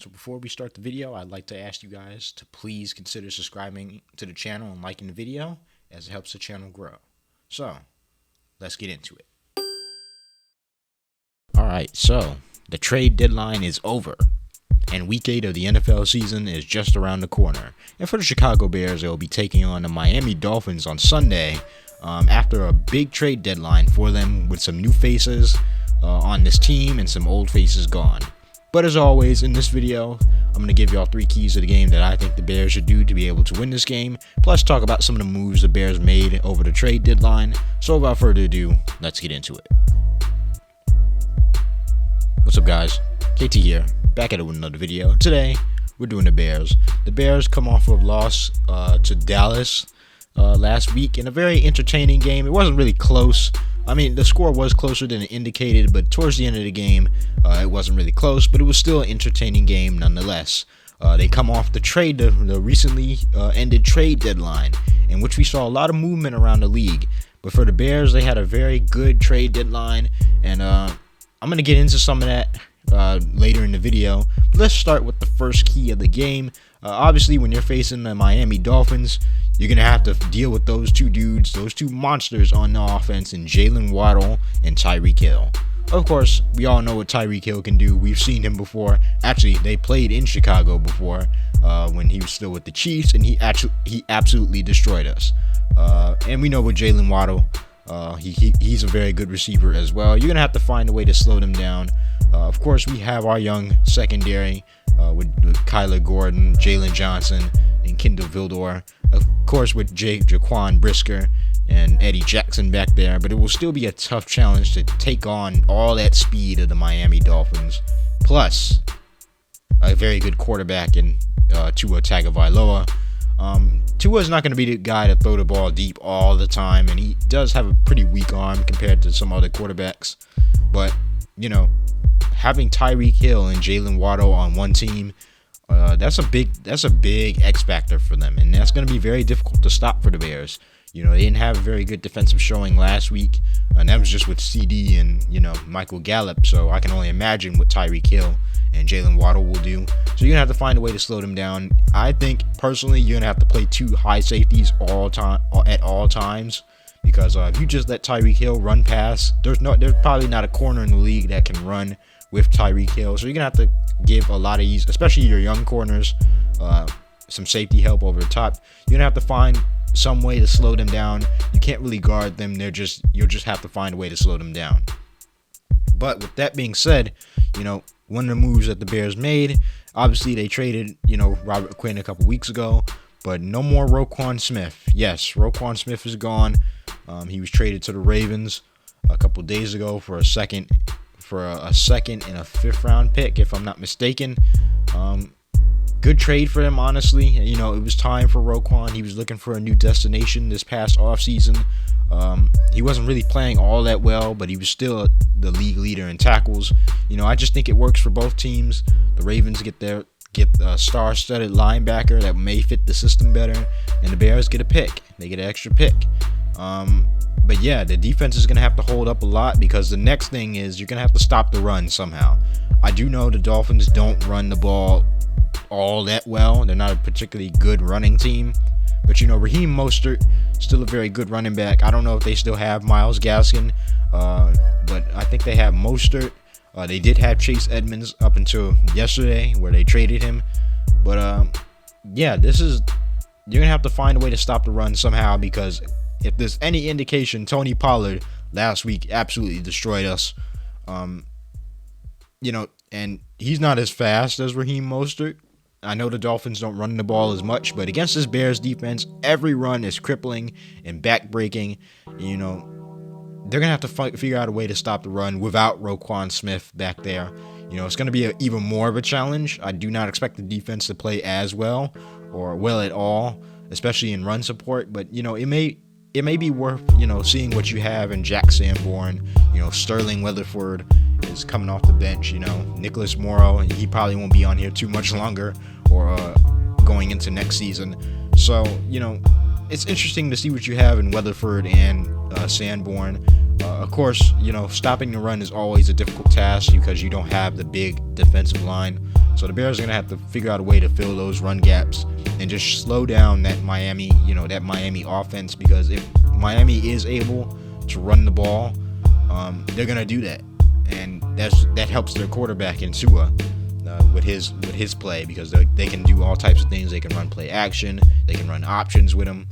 So before we start the video, I'd like to ask you guys to please consider subscribing to the channel and liking the video, as it helps the channel grow. So, let's get into it. Alright, so the trade deadline is over, and week 8 of the NFL season is just around the corner. And for the Chicago Bears, they will be taking on the Miami Dolphins on Sunday after a big trade deadline for them, with some new faces on this team and some old faces gone. But as always, in this video, I'm going to give y'all 3 keys to the game that I think the Bears should do to be able to win this game, plus talk about some of the moves the Bears made over the trade deadline. So without further ado, let's get into it. What's up, guys? KT here, back at it with another video. Today, we're doing the Bears. The Bears come off of a loss to Dallas last week in a very entertaining game. It wasn't really close. I mean, the score was closer than it indicated, but towards the end of the game, it wasn't really close, but it was still an entertaining game nonetheless. They come off the recently ended trade deadline, in which we saw a lot of movement around the league. But for the Bears, they had a very good trade deadline, and I'm going to get into some of that later in the video. But let's start with the first key of the game. Obviously, when you're facing the Miami Dolphins, you're going to have to deal with those two dudes, those two monsters on the offense, in Jalen Waddle and Tyreek Hill. Of course, we all know what Tyreek Hill can do. We've seen him before. Actually, they played in Chicago before when he was still with the Chiefs, and he absolutely destroyed us. And we know with Jalen Waddle, he's a very good receiver as well. You're going to have to find a way to slow them down. Of course, we have our young secondary with Kyler Gordon, Jalen Johnson, and Kendall Vildor. Of course, with Jaquan Brisker and Eddie Jackson back there. But it will still be a tough challenge to take on all that speed of the Miami Dolphins. Plus, a very good quarterback in Tua Tagovailoa. Tua is not going to be the guy to throw the ball deep all the time, and he does have a pretty weak arm compared to some other quarterbacks. But, you know, having Tyreek Hill and Jalen Waddle on one team, that's a big X factor for them, and that's going to be very difficult to stop for the Bears. You know, they didn't have a very good defensive showing last week, and that was just with CD and, you know, Michael Gallup. So I can only imagine what Tyreek Hill and Jalen Waddle will do. So you're going to have to find a way to slow them down. I think, personally, you're going to have to play 2 high safeties at all times. Because if you just let Tyreek Hill run past, there's probably not a corner in the league that can run with Tyreek Hill. So you're going to have to give a lot of ease, especially your young corners, some safety help over the top. You're going to have to find some way to slow them down. You can't really guard them. You'll just have to find a way to slow them down. But with that being said, you know, one of the moves that the Bears made, obviously they traded, you know, Robert Quinn a couple weeks ago, but no more Roquan Smith. Yes, Roquan Smith is gone. He was traded to the Ravens a couple days ago for a second and a 5th round pick, if I'm not mistaken. Good trade for him, honestly. You know, it was time for Roquan. He was looking for a new destination this past offseason. He wasn't really playing all that well, but he was still the league leader in tackles. You know, I just think it works for both teams. The Ravens get a star-studded linebacker that may fit the system better, and the Bears get a pick. They get an extra pick. But yeah, the defense is going to have to hold up a lot, because the next thing is you're going to have to stop the run somehow. I do know the Dolphins don't run the ball all that well. They're not a particularly good running team. But, you know, Raheem Mostert, still a very good running back. I don't know if they still have Myles Gaskin, but I think they have Mostert. They did have Chase Edmonds up until yesterday, where they traded him. But, yeah, you're going to have to find a way to stop the run somehow, because if there's any indication, Tony Pollard last week absolutely destroyed us. You know, and he's not as fast as Raheem Mostert. I know the Dolphins don't run the ball as much, but against this Bears defense, every run is crippling and backbreaking. You know, they're going to have to figure out a way to stop the run without Roquan Smith back there. You know, it's going to be even more of a challenge. I do not expect the defense to play as well or well at all, especially in run support. But, you know, it may be worth, you know, seeing what you have in Jack Sanborn. You know, Sterling Weatherford is coming off the bench. You know, Nicholas Morrow, he probably won't be on here too much longer, or going into next season. So, you know, it's interesting to see what you have in Weatherford and Sanborn. Of course, you know, stopping the run is always a difficult task because you don't have the big defensive line. So the Bears are gonna have to figure out a way to fill those run gaps and just slow down that Miami offense, because if Miami is able to run the ball, they're gonna do that, and that helps their quarterback in Tua with his play, because they can do all types of things. They can run play action, they can run options with him.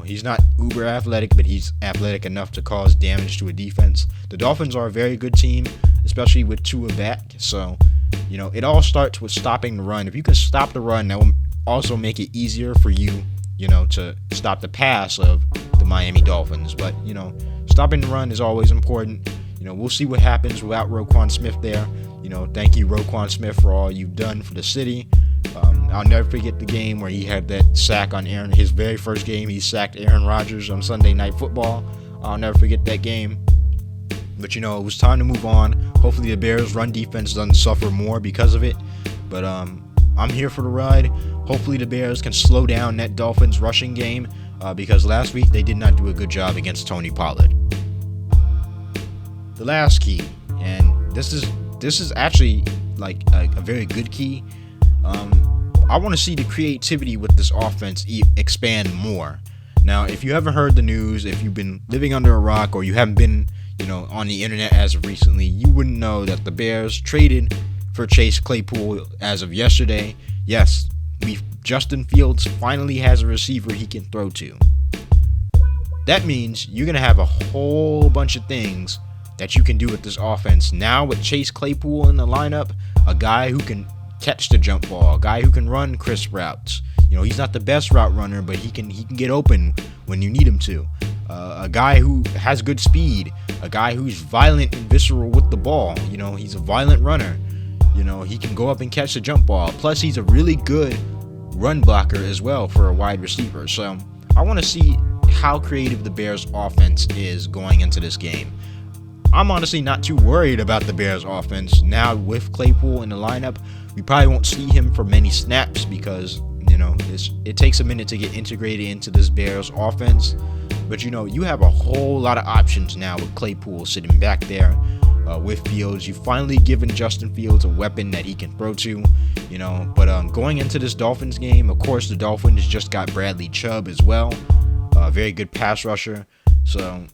He's not uber athletic, but he's athletic enough to cause damage to a defense. The Dolphins are a very good team, especially with Tua back. So, it all starts with stopping the run. If you can stop the run, that will also make it easier for you, to stop the pass of the Miami Dolphins. But, stopping the run is always important. We'll see what happens without Roquan Smith there. Thank you, Roquan Smith, for all you've done for the city. I'll never forget the game where he had that sack on Aaron. His very first game, he sacked Aaron Rodgers on Sunday Night Football. I'll never forget that game. But, it was time to move on. Hopefully the Bears' run defense doesn't suffer more because of it. But I'm here for the ride. Hopefully the Bears can slow down that Dolphins rushing game, because last week they did not do a good job against Tony Pollard. The last key, and this is actually like a very good key. I want to see the creativity with this offense expand more. Now, if you haven't heard the news, if you've been living under a rock, or you haven't been, on the internet as of recently, you wouldn't know that the Bears traded for Chase Claypool as of yesterday. Yes, Justin Fields finally has a receiver he can throw to. That means you're going to have a whole bunch of things that you can do with this offense. Now with Chase Claypool in the lineup, a guy who can catch the jump ball, a guy who can run crisp routes. He's not the best route runner, but he can get open when you need him to. A guy who has good speed, a guy who's violent and visceral with the ball. He's a violent runner. He can go up and catch the jump ball. Plus, he's a really good run blocker as well for a wide receiver. So I want to see how creative the Bears offense is going into this game. I'm honestly not too worried about the Bears offense. Now with Claypool in the lineup, we probably won't see him for many snaps, because it takes a minute to get integrated into this Bears offense. But you have a whole lot of options now with Claypool sitting back there with Fields. You've finally given Justin Fields a weapon that he can throw to. But going into this Dolphins game, of course the Dolphins just got Bradley Chubb as well, a very good pass rusher. So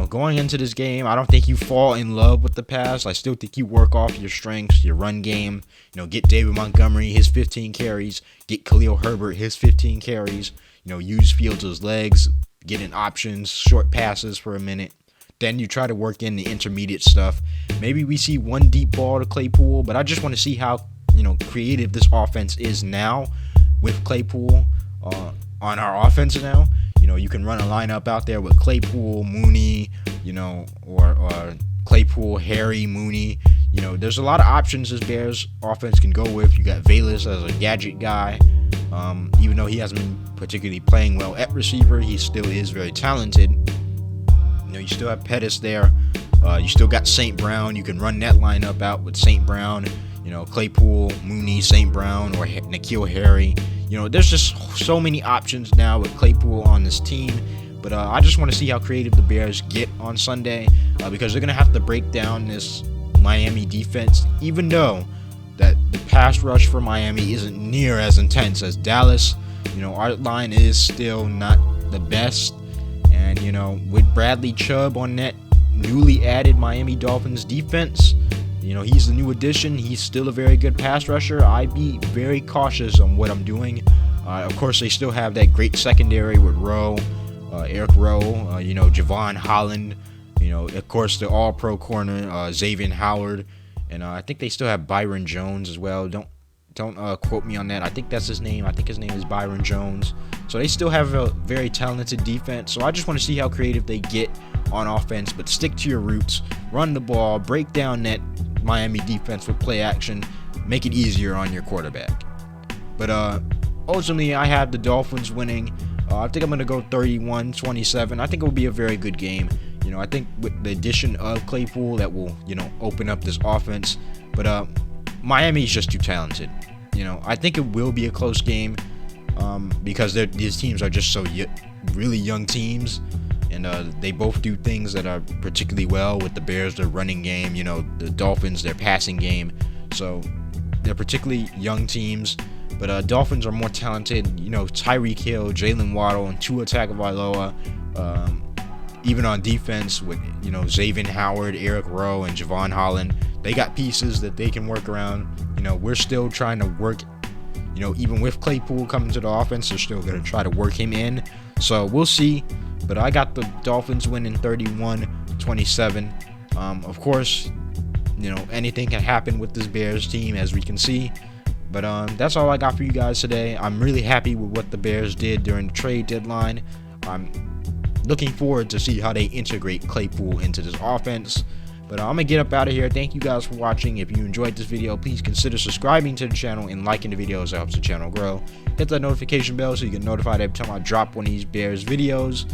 going into this game, I don't think you fall in love with the pass. I still think you work off your strengths, your run game. Get David Montgomery his 15 carries, get Khalil Herbert his 15 carries. Use Fields' legs, get in options, short passes for a minute. Then you try to work in the intermediate stuff. Maybe we see one deep ball to Claypool, but I just want to see how creative this offense is now with Claypool on our offense now. You can run a lineup out there with Claypool, Mooney, or Claypool, Harry, Mooney. There's a lot of options this Bears offense can go with. You got Valus as a gadget guy. Even though he hasn't been particularly playing well at receiver, he still is very talented. You still have Pettis there. You still got St. Brown. You can run that lineup out with St. Brown, Claypool, Mooney, St. Brown, or N'Keal Harry. There's just so many options now with Claypool on this team. But I just want to see how creative the Bears get on Sunday, because they're going to have to break down this Miami defense, even though that the pass rush for Miami isn't near as intense as Dallas. Our line is still not the best. And, with Bradley Chubb on that newly added Miami Dolphins defense, he's the new addition. He's still a very good pass rusher. I'd be very cautious on what I'm doing. Of course, they still have that great secondary with Rowe, Eric Rowe, Javon Holland, of course, the all-pro corner, Xavier Howard. And I think they still have Byron Jones as well. Don't quote me on that. I think that's his name. I think his name is Byron Jones. So they still have a very talented defense. So I just want to see how creative they get on offense. But stick to your roots. Run the ball. Break down that Miami defense with play action. Make it easier on your quarterback. But ultimately, I have the Dolphins winning. I think I'm going to go 31-27. I think it will be a very good game. I think with the addition of Claypool, that will, open up this offense. But Miami is just too talented. I think it will be a close game because these teams are just so really young teams. And they both do things that are particularly well with the Bears, their running game, the Dolphins, their passing game. So they're particularly young teams, but Dolphins are more talented. You know, Tyreek Hill, Jalen Waddle, and Tua Tagovailoa. Even on defense with, you know, Xavier Howard, Eric Rowe, and Javon Holland, they got pieces that they can work around. You know, we're still trying to work, you know, even with Claypool coming to the offense, they're still going to try to work him in. So we'll see. But I got the Dolphins winning 31-27. Of course, you know, anything can happen with this Bears team, as we can see. But that's all I got for you guys today. I'm really happy with what the Bears did during the trade deadline. I'm looking forward to see how they integrate Claypool into this offense. But I'm going to get up out of here. Thank you guys for watching. If you enjoyed this video, please consider subscribing to the channel and liking the videos. It helps the channel grow. Hit that notification bell so you get notified every time I drop one of these Bears videos.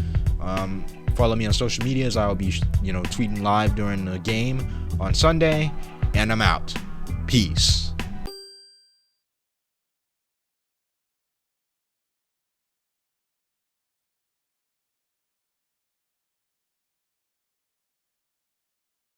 Follow me on social medias. I will be, you know, tweeting live during the game on Sunday. And I'm out. Peace.